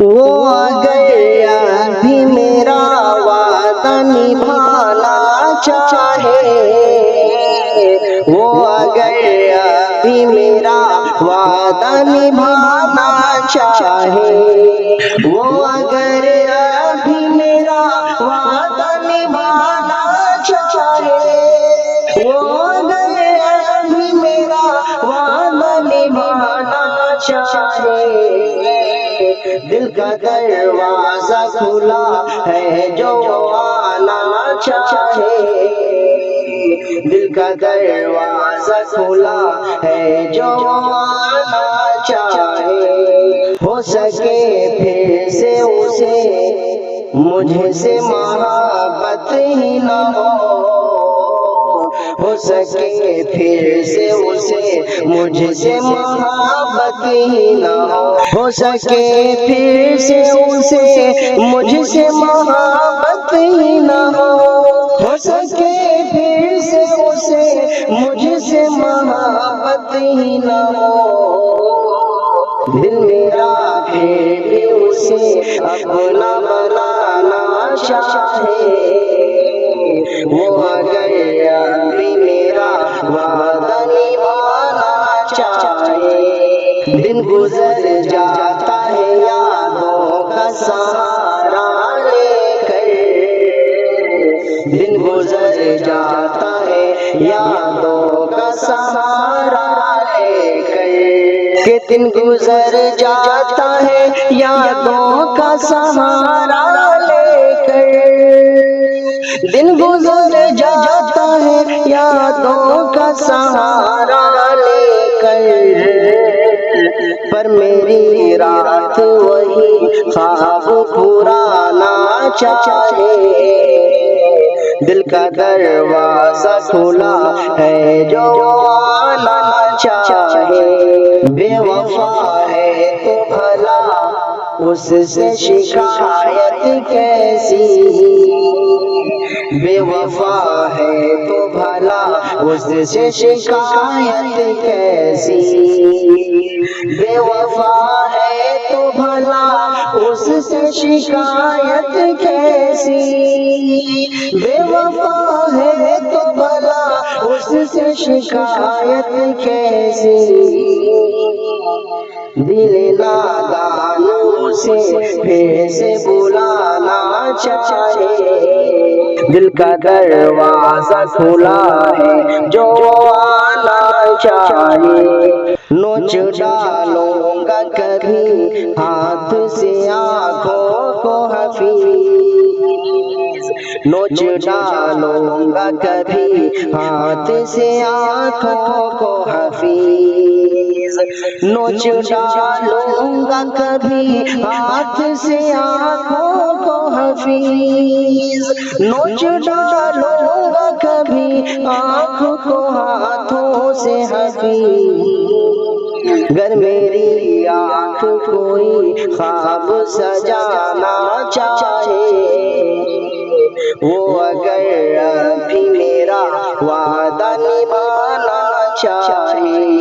وہ اگر ابھی میرا وعدہ نبھانا چاہے، وہ اگر ابھی میرا وعدہ نبھانا چاہے، وہ اگر ابھی میرا وعدہ نبھانا چاہے، وہ اگر ابھی میرا وعدہ نبھانا چاہے، دل کا دروازہ کھلا ہے جو آنا چاہے، دل کا دروازہ کھلا ہے جو آنا چاہے، ہو سکے پھر سے اسے مجھ سے محبت ہی نہ ہو سکے پھر سے اسے مجھ سے محبت ہی نہ ہو سکے پھر سے اسے مجھ سے محبت ہی نہ ہو سکے پھر سے اسے مجھ سے محبت ہی نہ ہو، دل میرا پھر بھی اسے اپنا بنانا چاہے، وہ اگر ابھی میرا وعدہ نبھانا چاہے، دن گزر جاتا ہے یادوں کا سہارا لے کر، دن گزر جاتا ہے یادوں کا سہارا لے کر، کہ دن گزر جاتا ہے یادوں کا سہارا لے کر، دن گزر جاتا ہے یادوں کا سہارا لے کر، پر میری رات وہی خواب پرانا چاہے، دل کا دروازہ کھلا ہے جو آنا چاہے، بے وفا ہے تو بھلا اس سے شکایت کیسی، بے وفا ہے تو بھلا اس سے شکایت کیسی، بے وفا ہے تو بھلا اس سے شکایت کیسی، بے وفا ہے تو بھلا اس سے شکایت کیسی، دل نادان اسے پھر سے بلانا چاہے، دل کا دروازہ کھلا ہے جو آنا چاہے، نوچ ڈالوں گا کبھی ہاتھ سے آنکھوں کو حفیظ، نوچ ڈالوں گا کبھی ہاتھ سے آنکھوں کو حفیظ، نوچ ڈالوں گا کبھی ہاتھ سے آنکھوں کو حفیظ، نوچ ڈالوں گا کبھی آنکھ کو ہاتھوں سے حفیظ، گر میری آنکھ کوئی خواب سجانا چاہے، وہ اگر ابھی میرا وعدہ نبھانا چاہے،